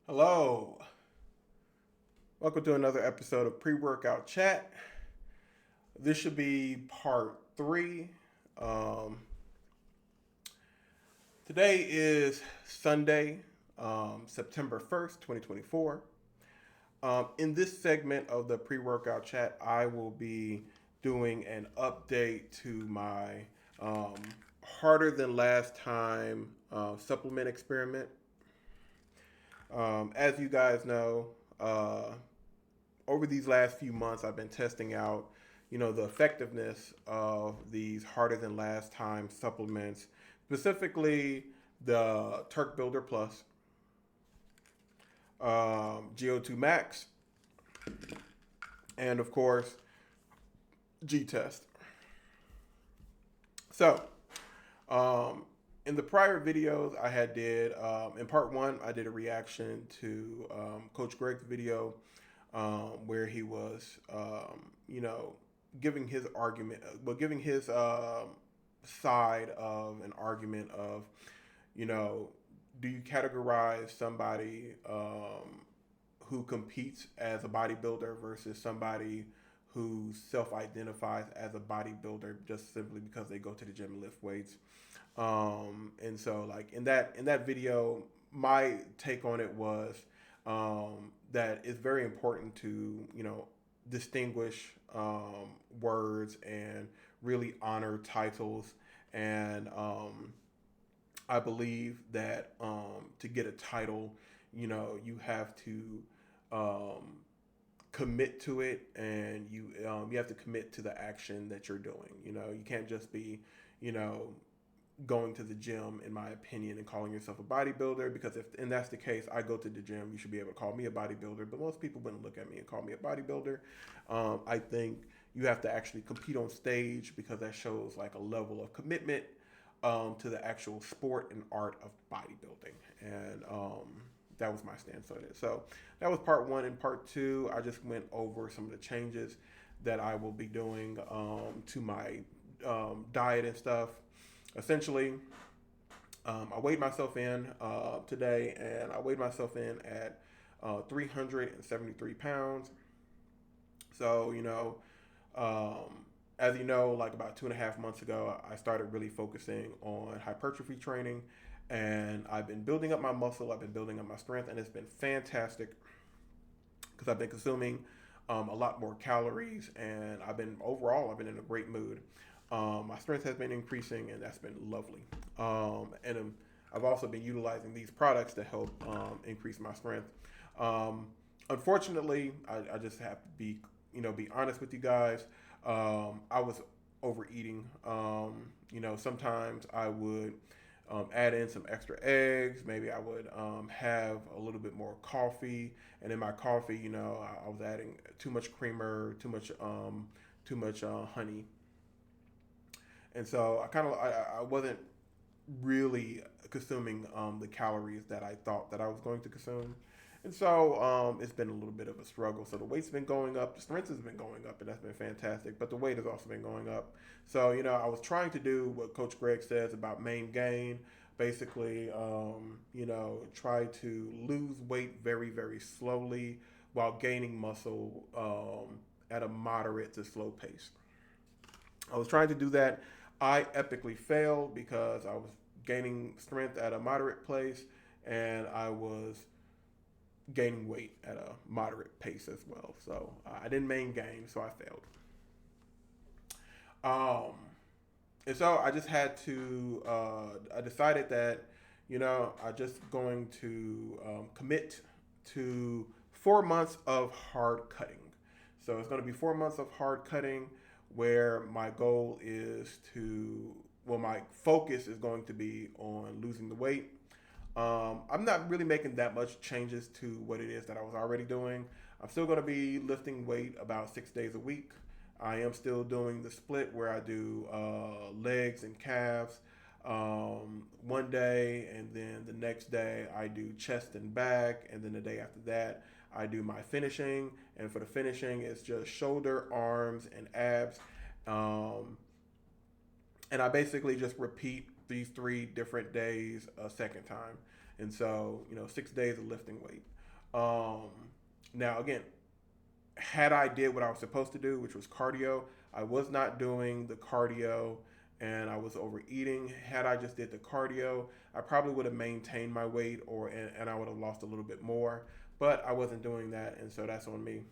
Hello. Welcome to another episode of Pre-Workout Chat. This should be part three. Um, Today is Sunday, September 1st, 2024. In this segment of the Pre-Workout Chat, I will be doing an update to my um, harder than last time supplement experiment. As you guys know, uh, over these last few months, I've been testing out, the effectiveness of these harder than last time supplements, specifically the Turk Builder Plus, GO2 Max, and of course, G Test. So, um, in the prior videos, I had did in part one, I did a reaction to Coach Greg's video where he was, giving his argument, giving his side of an argument of, you know, do you categorize somebody who competes as a bodybuilder versus somebody who self-identifies as a bodybuilder just simply because they go to the gym and lift weights? And so, like in that video, my take on it was that it's very important to distinguish words and really honor titles. And I believe that to get a title, you have to um, commit to it, and you have to commit to the action that you're doing. You can't just be, you know, going to the gym, in my opinion, and calling yourself a bodybuilder. Because if and that's the case, I go to the gym. You should be able to call me a bodybuilder, but most people wouldn't look at me and call me a bodybuilder. I think you have to actually compete on stage because that shows like a level of commitment to the actual sport and art of bodybuilding, and that was my stance on it. So that was part one. And part two, I just went over some of the changes that I will be doing to my diet and stuff. Essentially, I weighed myself in today, and I weighed myself in at 373 pounds. So, as you know, like about 2.5 months ago, I started really focusing on hypertrophy training, and I've been building up my muscle, I've been building up my strength, and it's been fantastic because I've been consuming a lot more calories, and I've been in a great mood. My strength has been increasing, and that's been lovely. And I've also been utilizing these products to help increase my strength. Um, Unfortunately, I just have to be honest with you guys. I was overeating. Sometimes I would add in some extra eggs. Maybe I would have a little bit more coffee, and in my coffee, I was adding too much creamer, too much honey, and so I wasn't really consuming the calories that I thought that I was going to consume. And so it's been a little bit of a struggle. So the weight's been going up, the strength has been going up, and that's been fantastic. But the weight has also been going up. So I was trying to do what Coach Greg says about main gain. Basically, try to lose weight very, very slowly while gaining muscle at a moderate to slow pace. I was trying to do that. I epically failed because I was gaining strength at a moderate pace, and I was gaining weight at a moderate pace as well. So I didn't main gain, so I failed. Um, and so I just had to. I decided that I just going to commit to 4 months of hard cutting. So it's going to be 4 months of hard cutting, where my goal is to. Well, my focus is going to be on losing the weight. I'm not really making that much changes to what it is that I was already doing. I'm still going to be lifting weight about 6 days a week. I am still doing the split where I do legs and calves one day, and then the next day I do chest and back, and then the day after that I do my finishing. And for the finishing, it's just shoulder, arms, and abs. Um, and I basically just repeat these three different days a second time. And so, 6 days of lifting weight. Um, Now, again, had I did what I was supposed to do, which was cardio, I was not doing the cardio and I was overeating. Had I just did the cardio, I probably would have maintained my weight and I would have lost a little bit more. But I wasn't doing that, and so that's on me.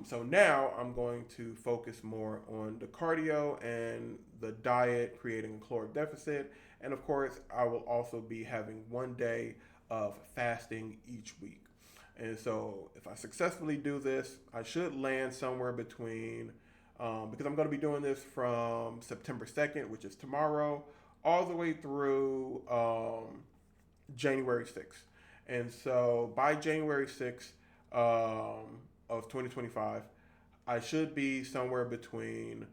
So now I'm going to focus more on the cardio and the diet, creating a caloric deficit. And of course, I will also be having 1 day of fasting each week. And so if I successfully do this, I should land somewhere between, because I'm going to be doing this from September 2nd, which is tomorrow, all the way through January 6th. And so by January 6th of 2025, I should be somewhere between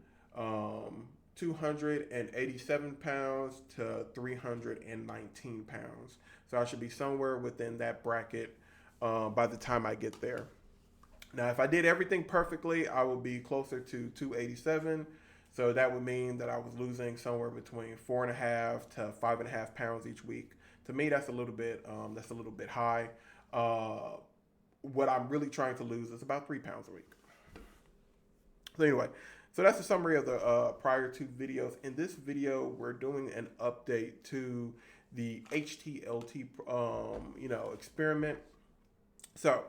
287 pounds to 319 pounds. So I should be somewhere within that bracket by the time I get there. Now, if I did everything perfectly, I would be closer to 287. So that would mean that I was losing somewhere between 4.5 to 5.5 pounds each week. To me, that's a little bit high. What I'm really trying to lose is about 3 pounds a week. So anyway, so that's a summary of the prior two videos. In this video, we're doing an update to the HTLT, experiment. So,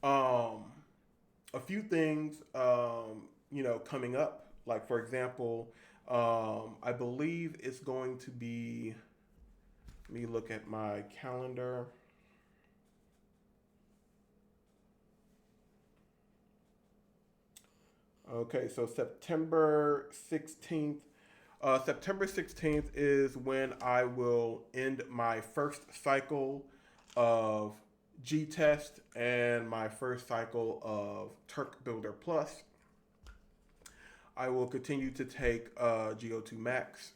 a few things, coming up. Like, for example, I believe it's going to be, let me look at my calendar. Okay, so September 16th. September 16th is when I will end my first cycle of G Test and my first cycle of Turk Builder Plus. I will continue to take GO2 Max.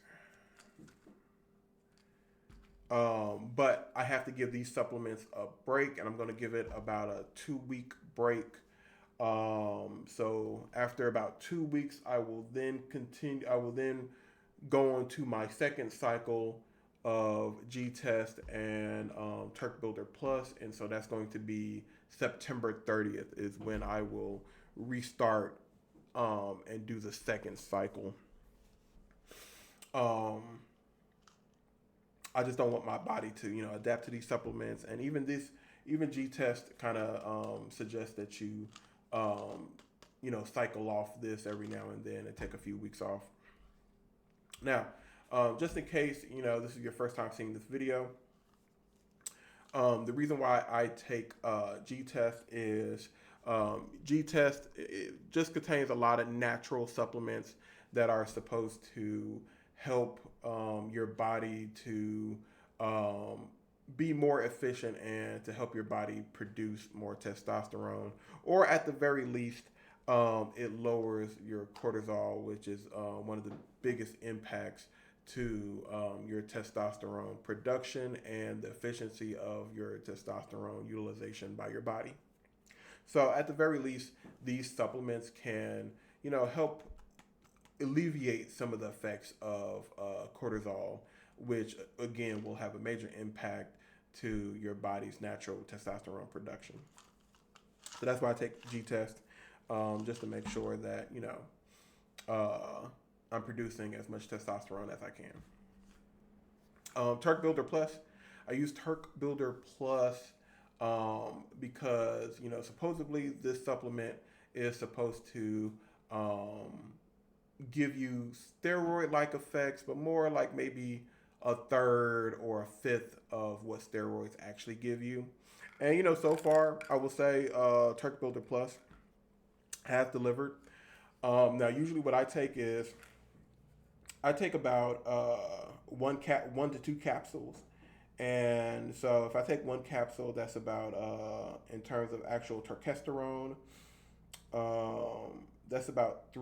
But I have to give these supplements a break, and I'm going to give it about a 2-week break. So after about 2 weeks, I will then go on to my second cycle of G Test and Turk Builder Plus, and so that's going to be September 30th is when I will restart and do the second cycle. I just don't want my body to adapt to these supplements, and even G Test kind of suggests that you cycle off this every now and then and take a few weeks off. Now, just in case, this is your first time seeing this video, the reason why I take G-Test is G-Test it just contains a lot of natural supplements that are supposed to help your body to be more efficient and to help your body produce more testosterone, or at the very least, it lowers your cortisol, which is one of the biggest impacts to your testosterone production and the efficiency of your testosterone utilization by your body. So at the very least, these supplements can, help alleviate some of the effects of cortisol, which again will have a major impact to your body's natural testosterone production. So that's why I take G-Test, just to make sure that, I'm producing as much testosterone as I can. Turk Builder Plus. I use Turk Builder Plus because, supposedly this supplement is supposed to give you steroid-like effects, but more like maybe a third or a fifth of what steroids actually give you. And, so far, I will say Turk Builder Plus has delivered. Now, usually what I take is I take about 1 to 2 capsules. And so if I take 1 capsule, that's about, in terms of actual turkesterone, that's about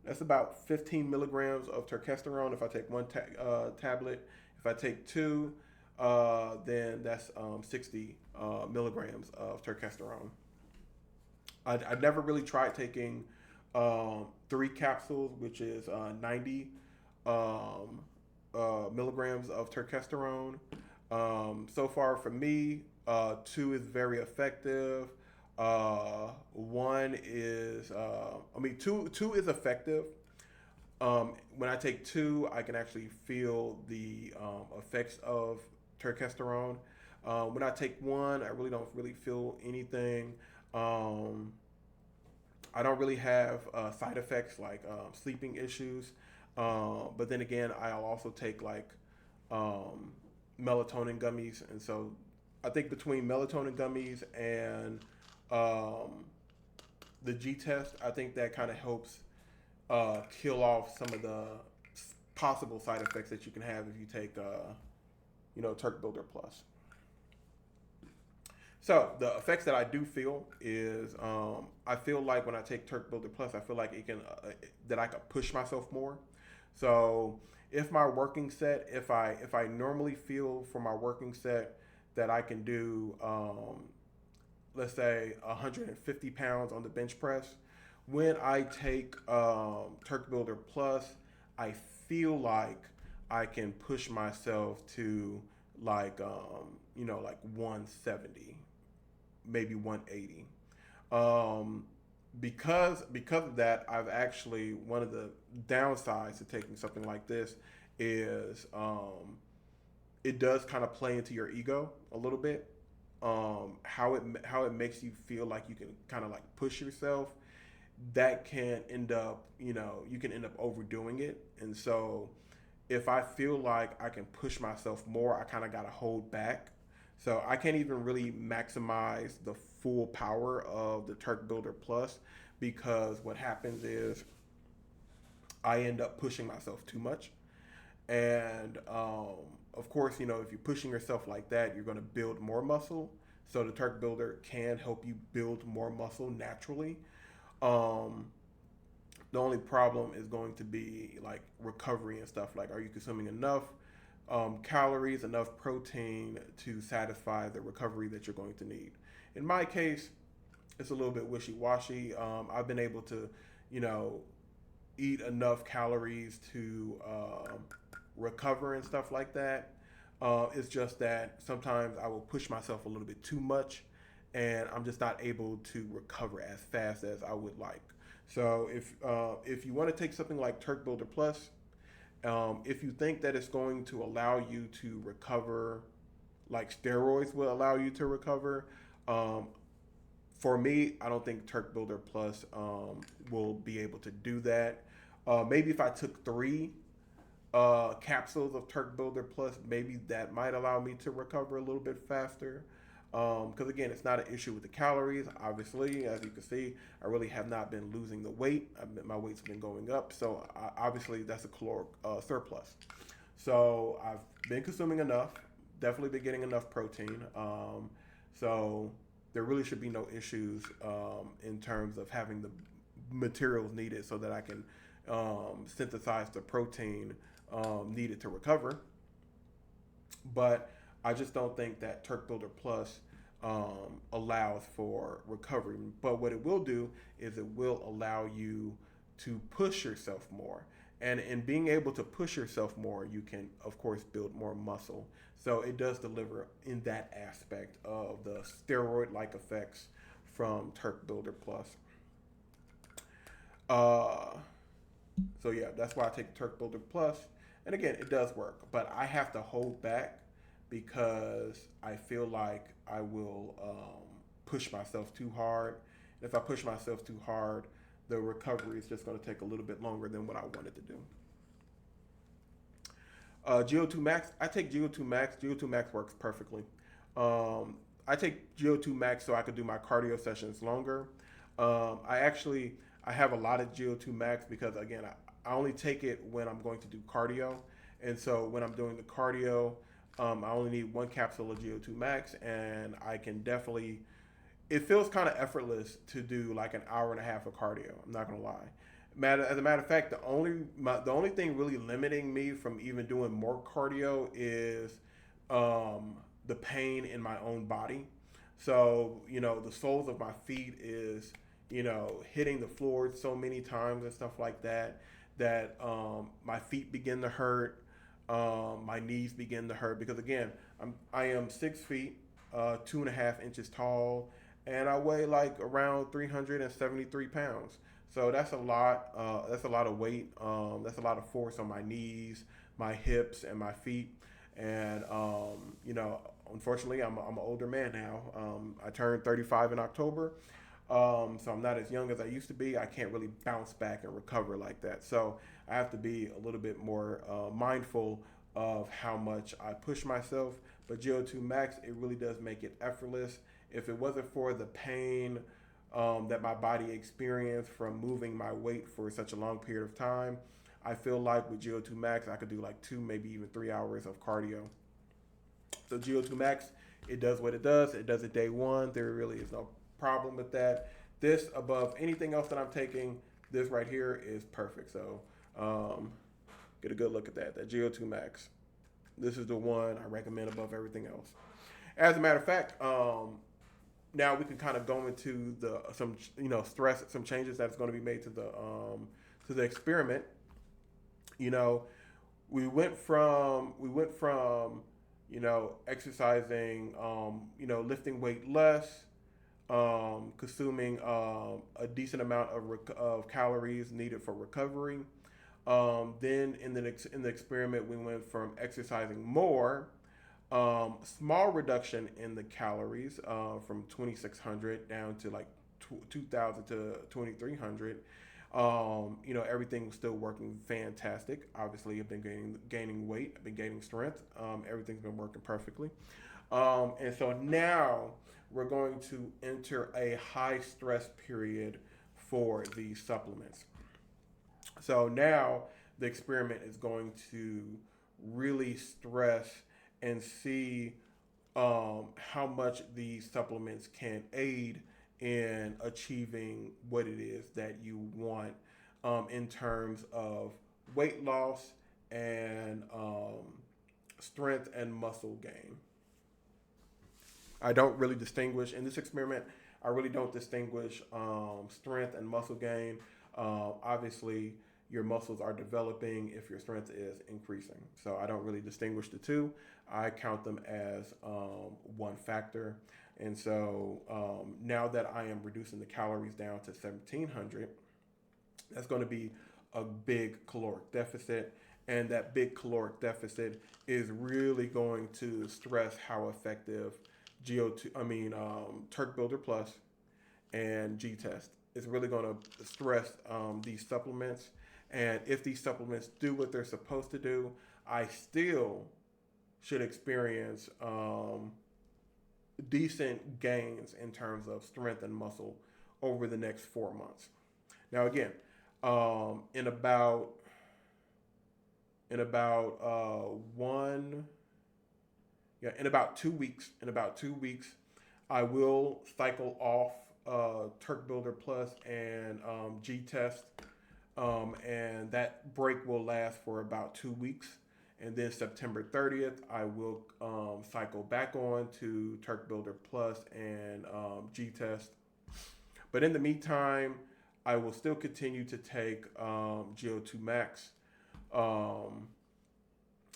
that's about 15 milligrams of turkesterone if I take one tablet. If I take 2, then that's 60 milligrams of turkesterone. I never really tried taking 3 capsules, which is 90 milligrams of testosterone. So far for me, two is very effective. One is, two is effective. When I take two, I can actually feel the effects of testosterone. When I take one, I really don't really feel anything. Um, I don't really have side effects like sleeping issues. But then again, I'll also take like um, melatonin gummies, and so I think between melatonin gummies and um, the G test, I think that kind of helps kill off some of the possible side effects that you can have if you take, Turk Builder Plus. So the effects that I do feel is I feel like when I take Turk Builder Plus, I feel like it can that I can push myself more. So if my working set, if I normally feel for my working set that I can do, let's say 150 pounds on the bench press, when I take Turk Builder Plus, I feel like I can push myself to like like 170, maybe 180. Um, because of that, I've actually one of the downsides to taking something like this is it does kind of play into your ego a little bit. How it makes you feel like you can kind of like push yourself, that can end up, you can end up overdoing it. And so if I feel like I can push myself more, I kind of got to hold back. So I can't even really maximize the full power of the Turk Builder Plus, because what happens is I end up pushing myself too much. And of course, if you're pushing yourself like that, you're going to build more muscle. So the Turk Builder can help you build more muscle naturally. Um, the only problem is going to be like recovery and stuff. Like, are you consuming enough calories, enough protein to satisfy the recovery that you're going to need? In my case, it's a little bit wishy-washy. I've been able to, you know, eat enough calories to recover and stuff like that. It's just that sometimes I will push myself a little bit too much, and I'm just not able to recover as fast as I would like. So if you want to take something like Turk Builder Plus, if you think that it's going to allow you to recover, like steroids will allow you to recover, um, for me, I don't think Turk Builder Plus will be able to do that. Maybe if I took three capsules of Turk Builder Plus, maybe that might allow me to recover a little bit faster. Because again, it's not an issue with the calories. Obviously, as you can see, I really have not been losing the weight. My weight's been going up, so obviously that's a caloric surplus. So I've been consuming enough. Definitely been getting enough protein. So there really should be no issues in terms of having the materials needed so that I can synthesize the protein needed to recover. But I just don't think that Turk Builder Plus allows for recovery. But what it will do is it will allow you to push yourself more. And in being able to push yourself more, you can, of course, build more muscle. So it does deliver in that aspect of the steroid-like effects from Turk Builder Plus. Uh, so yeah, that's why I take Turk Builder Plus. And again, it does work, but I have to hold back because I feel like I will push myself too hard. And if I push myself too hard, the recovery is just going to take a little bit longer than what I wanted to do. GO2 Max, I take GO2 Max. GO2 Max works perfectly. I take GO2 Max so I could do my cardio sessions longer. I have a lot of GO2 Max because again, I only take it when I'm going to do cardio. And so when I'm doing the cardio, I only need one capsule of GO2 Max, and I can definitely. It feels kind of effortless to do like an hour and a half of cardio. I'm not gonna lie. As a matter of fact, the only thing really limiting me from even doing more cardio is the pain in my own body. So the soles of my feet is hitting the floor so many times and stuff like that that my feet begin to hurt, my knees begin to hurt because again, I am 6 feet, 2.5 inches tall, and I weigh like around 373 pounds. So that's a lot. That's a lot of weight. That's a lot of force on my knees, my hips, and my feet. And unfortunately, I'm an older man now. I turned 35 in October, so I'm not as young as I used to be. I can't really bounce back and recover like that. So I have to be a little bit more mindful of how much I push myself. But GO2 Max, it really does make it effortless. If it wasn't for the pain that my body experienced from moving my weight for such a long period of time, I feel like with GO2 Max, I could do like 2, maybe even 3 hours of cardio. So GO2 Max, it does what it does. It does it day one. There really is no problem with that. This above anything else that I'm taking, this right here is perfect. So get a good look at that. That GO2 Max. This is the one I recommend above everything else. As a matter of fact, now we can kind of go into the some stress, some changes that's going to be made to the experiment. You know, we went from exercising, lifting weight less, consuming a decent amount of calories needed for recovery. Then in the experiment, we went from exercising more, small reduction in the calories, from 2,600 down to like 2,000 to 2,300. Everything was still working fantastic. Obviously, I've been gaining weight. I've been gaining strength. Everything's been working perfectly. And so now we're going to enter a high stress period for these supplements. So now the experiment is going to really stress and see how much these supplements can aid in achieving what it is that you want, in terms of weight loss and strength and muscle gain. I don't really distinguish in this experiment. I really don't distinguish strength and muscle gain. Obviously, your muscles are developing if your strength is increasing. So I don't really distinguish the two. I count them as one factor. And so now that I am reducing the calories down to 1,700, that's going to be a big caloric deficit. And that big caloric deficit is really going to stress how effective Turk Builder Plus and G Test is really going to stress these supplements. And if these supplements do what they're supposed to do, I still should experience decent gains in terms of strength and muscle over the next 4 months. Now, again, in about one in about 2 weeks. I will cycle off Turk Builder Plus and G Test, and that break will last for about 2 weeks. And then September 30th, I will cycle back on to Turk Builder Plus and G Test. But in the meantime, I will still continue to take GO2 Max.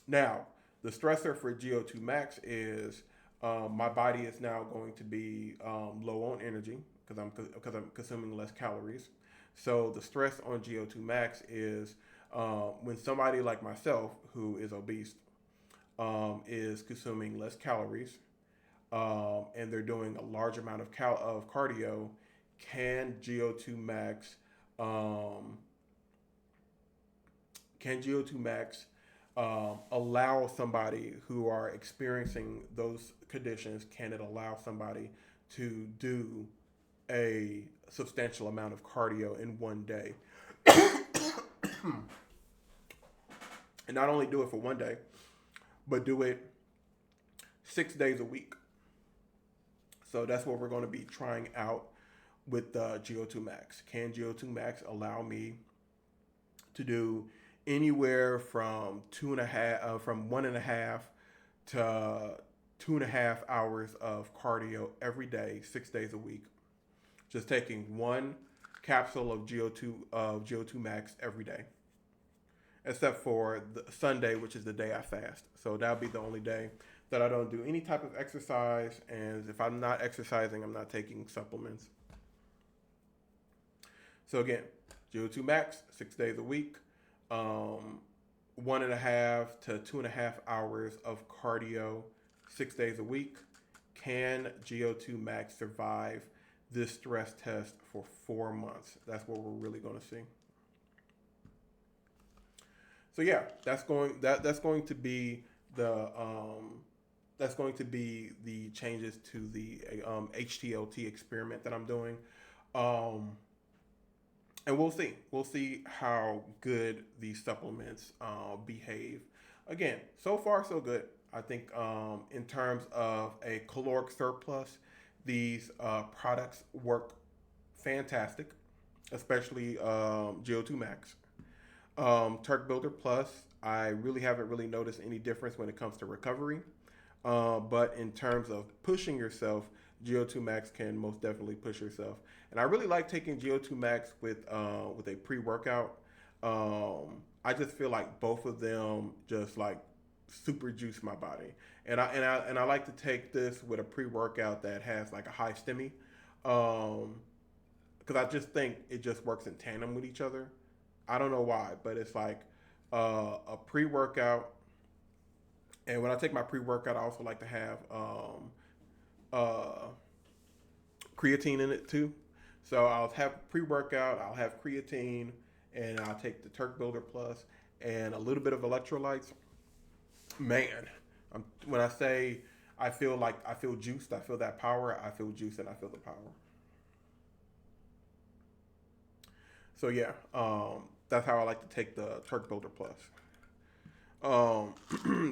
Now, the stressor for GO2 Max is my body is now going to be low on energy because I'm consuming less calories. So the stress on GO2 Max is when somebody like myself who is obese is consuming less calories, and they're doing a large amount of cardio. Can GO2 Max allow somebody who are experiencing those conditions? Can it allow somebody to do a substantial amount of cardio in one day? And not only do it for one day, but do it 6 days a week. So that's what we're going to be trying out with GO2 Max. Can GO2 Max allow me to do anywhere from 1.5 to 2.5 hours of cardio every day, 6 days a week? Just taking one capsule of GO2 Max every day. except for the Sunday, which is the day I fast. So that'll be the only day that I don't do any type of exercise. And if I'm not exercising, I'm not taking supplements. So again, GO2 max, 6 days a week, 1.5 to 2.5 hours of cardio, 6 days a week. Can GO2 max survive this stress test for 4 months? That's what we're really going to see. So yeah, that's going to be the changes to the HTLT experiment that I'm doing. Um, and we'll see how good these supplements behave. Again, so far so good. I think in terms of a caloric surplus, these products work fantastic, especially GO2 max. Turk Builder Plus, I really haven't really noticed any difference when it comes to recovery. But in terms of pushing yourself, GO2 Max can most definitely push yourself. And I really like taking GO2 Max with a pre-workout. I just feel like both of them just like super juice my body. And I like to take this with a pre-workout that has like a high stimmy. Because I just think it just works in tandem with each other. I don't know why, but it's like a pre-workout. And when I take my pre-workout, I also like to have uh, creatine in it too. So I'll have pre-workout, I'll have creatine, and I'll take the Turk Builder Plus and a little bit of electrolytes. Man, when I say I feel juiced, I feel that power, I feel juiced, and I feel the power. So yeah, that's how I like to take the Turk Builder Plus.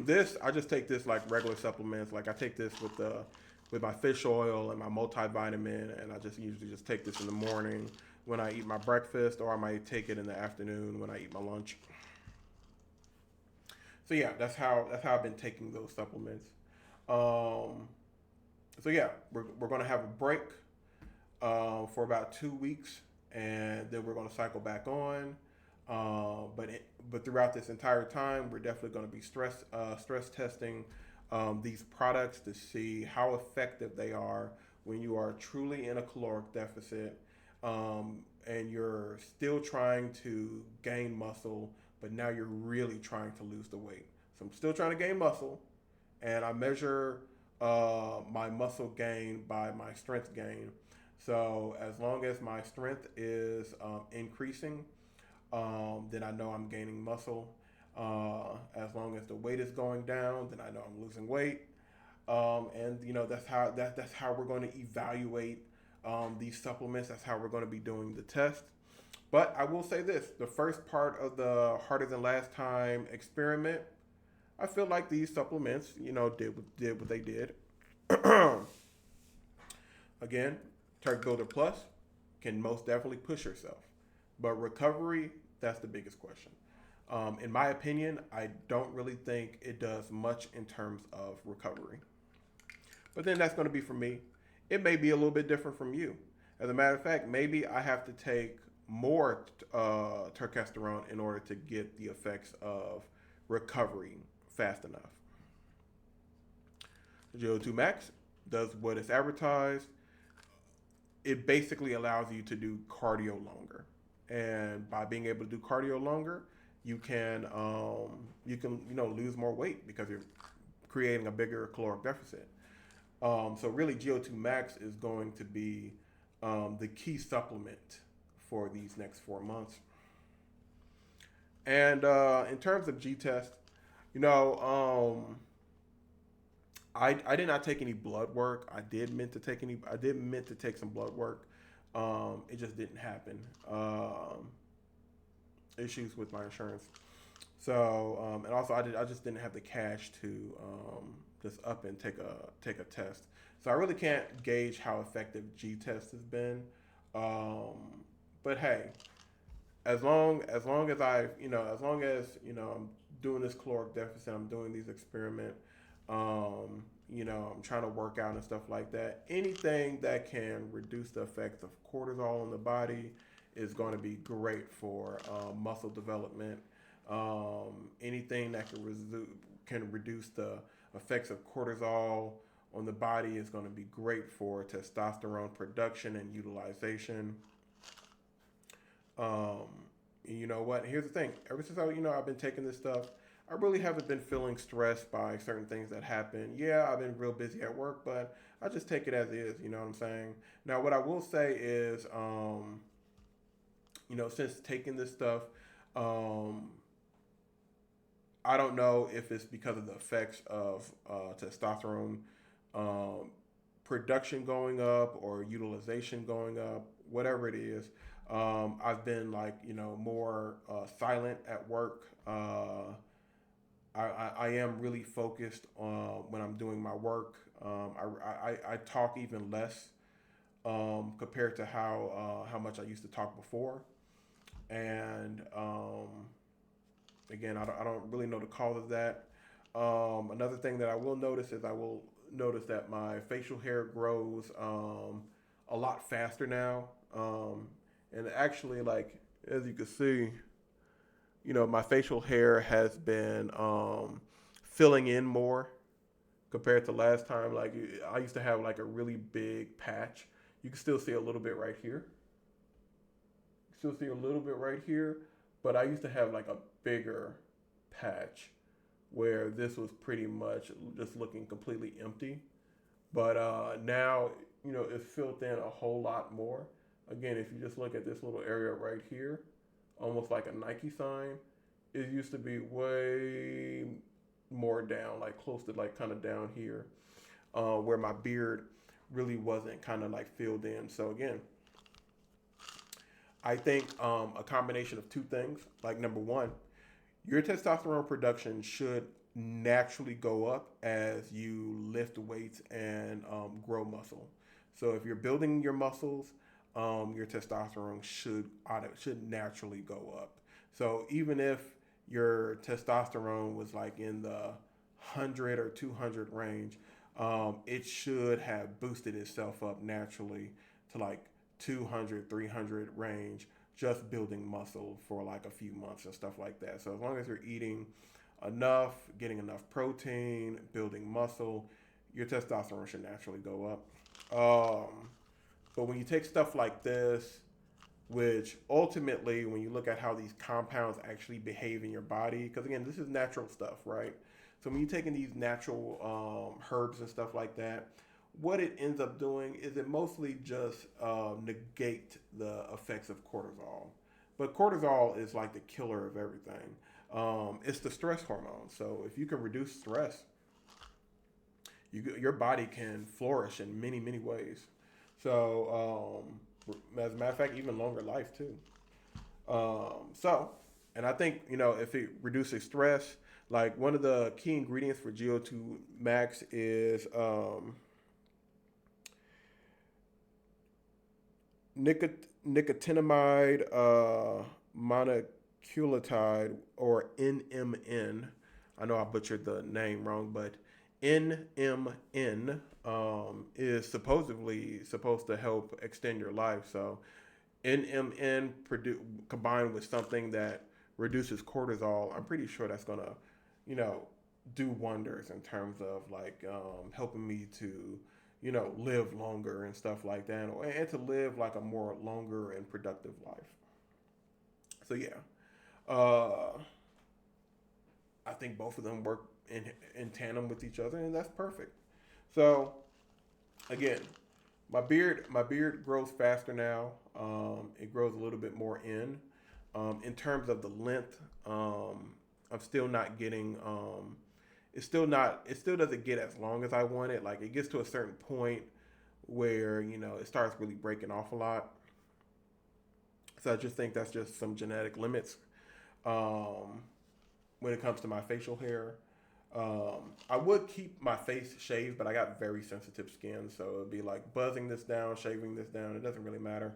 This I just take this like regular supplements. Like I take this with my fish oil and my multivitamin, and I just usually just take this in the morning when I eat my breakfast, or I might take it in the afternoon when I eat my lunch. So yeah, that's how I've been taking those supplements. Um, so yeah, we're gonna have a break for about 2 weeks, and then we're gonna cycle back on. But throughout this entire time, we're definitely going to be stress testing these products to see how effective they are when you are truly in a caloric deficit, and you're still trying to gain muscle, but now you're really trying to lose the weight. So I'm still trying to gain muscle, and I measure my muscle gain by my strength gain. So as long as my strength is increasing, then I know I'm gaining muscle. As long as the weight is going down, then I know I'm losing weight. And that's how we're going to evaluate these supplements. That's how we're going to be doing the test. But I will say this: the first part of the harder than last time experiment, I feel like these supplements, did what they did. Again, Turk Builder Plus can most definitely push yourself, but recovery, that's the biggest question. In my opinion, I don't really think it does much in terms of recovery. But then that's going to be for me. It may be a little bit different from you. As a matter of fact, maybe I have to take more testosterone in order to get the effects of recovery fast enough. The GO2 Max does what it's advertised. It basically allows you to do cardio longer, and by being able to do cardio longer, you can lose more weight because you're creating a bigger caloric deficit. So really, GO2 Max is going to be the key supplement for these next 4 months. And in terms of G test, you know, I did not take any blood work. I did meant to take some blood work. It just didn't happen. Issues with my insurance. So and also I just didn't have the cash to just up and take a test. So I really can't gauge how effective G test has been. But hey, as long as I'm doing this caloric deficit, I'm doing these experiment, I'm trying to work out and stuff like that. Anything that can reduce the effects of cortisol in the body is going to be great for muscle development. Anything that can reduce the effects of cortisol on the body is going to be great for testosterone production and utilization. Um, you know what? Here's the thing. Ever since I've been taking this stuff, I really haven't been feeling stressed by certain things that happen. Yeah, I've been real busy at work, but I just take it as is. You know what I'm saying? Now, what I will say is, since taking this stuff, um, I don't know if it's because of the effects of testosterone um, production going up or utilization going up, whatever it is. I've been like, more silent at work. I am really focused on when I'm doing my work. I talk even less compared to how much I used to talk before. And again, I don't really know the cause of that. Another thing that I will notice is I will notice that my facial hair grows a lot faster now. And actually, like as you can see, my facial hair has been filling in more compared to last time. Like I used to have like a really big patch. You can still see a little bit right here. Still see a little bit right here, but I used to have like a bigger patch where this was pretty much just looking completely empty. But now, it's filled in a whole lot more. Again, if you just look at this little area right here, almost like a Nike sign, it used to be way more down, like close to like kind of down here, where my beard really wasn't kind of like filled in. So again, I think a combination of two things. Like number one, your testosterone production should naturally go up as you lift weights and grow muscle. So if you're building your muscles, your testosterone should naturally go up. So even if your testosterone was like in the 100 or 200 range, it should have boosted itself up naturally to like 200, 300 range, just building muscle for like a few months and stuff like that. So as long as you're eating enough, getting enough protein, building muscle, your testosterone should naturally go up. But when you take stuff like this, which ultimately, when you look at how these compounds actually behave in your body, because again, this is natural stuff, right? So when you're taking these natural herbs and stuff like that, what it ends up doing is it mostly just negate the effects of cortisol. But cortisol is like the killer of everything. It's the stress hormone. So if you can reduce stress, your body can flourish in many, many ways. So as a matter of fact, even longer life too. So, and I think if it reduces stress, like one of the key ingredients for GO2 max is nicotinamide mononucleotide, or NMN. I know I butchered the name wrong, but NMN is supposedly supposed to help extend your life. So NMN combined with something that reduces cortisol, I'm pretty sure that's gonna, you know, do wonders in terms of like helping me to, live longer and stuff like that, and to live like a more longer and productive life. So yeah, uh, I think both of them work in tandem with each other, and that's perfect. So again, my beard grows faster now. It grows a little bit more in. In terms of the length, I'm still not getting. It's still not. It still doesn't get as long as I want it. Like it gets to a certain point where it starts really breaking off a lot. So I just think that's just some genetic limits um, when it comes to my facial hair. I would keep my face shaved, but I got very sensitive skin, so it'd be like buzzing this down, shaving this down. It doesn't really matter.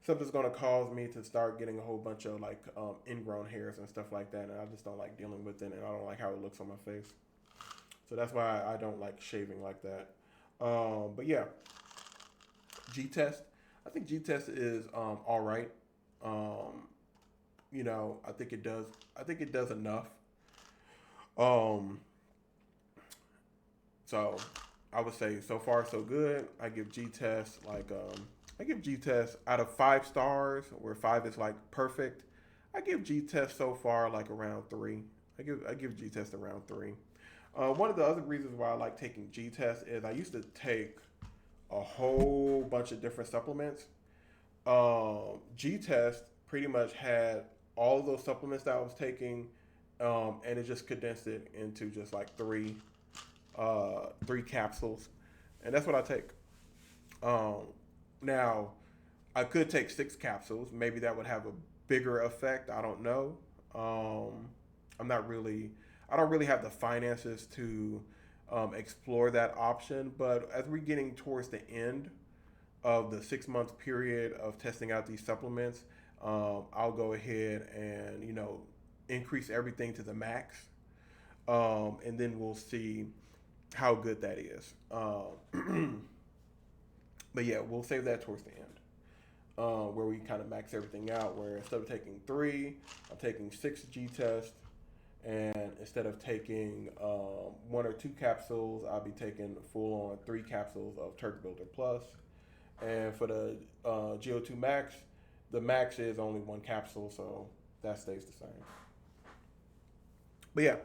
Something's gonna cause me to start getting a whole bunch of like ingrown hairs and stuff like that, and I just don't like dealing with it, and I don't like how it looks on my face. So that's why I don't like shaving like that. But yeah, G test. I think G test is all right. Um, I think it does. I think it does enough. Um, so I would say so far so good. I give G test out of 5 stars, where 5 is like perfect. I give G test so far like around 3. I give G test around 3. One of the other reasons why I like taking G test is I used to take a whole bunch of different supplements. G test pretty much had all of those supplements that I was taking, and it just condensed it into just like three capsules, and that's what I take. Um, Now, I could take 6 capsules. Maybe that would have a bigger effect. I don't know. Um, I'm not really. I don't really have the finances to explore that option. But as we're getting towards the end of the 6 month period of testing out these supplements, I'll go ahead and increase everything to the max, and then we'll see how good that is. But yeah, we'll save that towards the end, where we kind of max everything out. Where instead of taking 3, I'm taking 6 G tests, and instead of taking 1 or 2 capsules, I'll be taking full on 3 capsules of Turk Builder Plus. And for the GO2 Max, the max is only 1 capsule, so that stays the same. But yeah,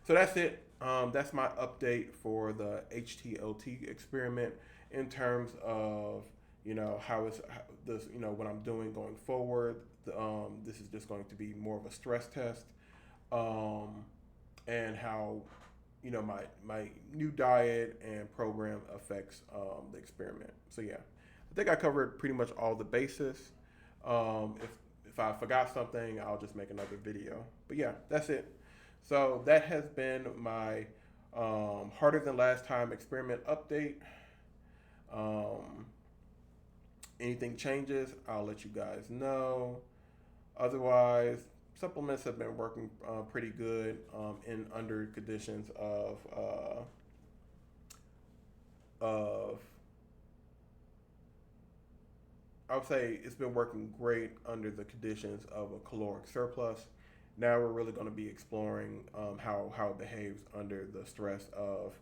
so that's it. That's my update for the HTLT experiment in terms of how it's how this what I'm doing going forward. This is just going to be more of a stress test, um, and how my new diet and program affects the experiment. So yeah, I think I covered pretty much all the bases. If I forgot something, I'll just make another video. But yeah, that's it. So that has been my harder than last time experiment update. Um, Anything changes, I'll let you guys know. Otherwise, supplements have been working pretty good in under conditions of I would say it's been working great under the conditions of a caloric surplus. Now we're really going to be exploring how it behaves under the stress of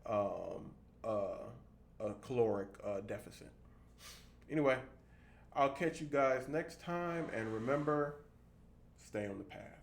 um, a caloric deficit. Anyway, I'll catch you guys next time, and remember, stay on the path.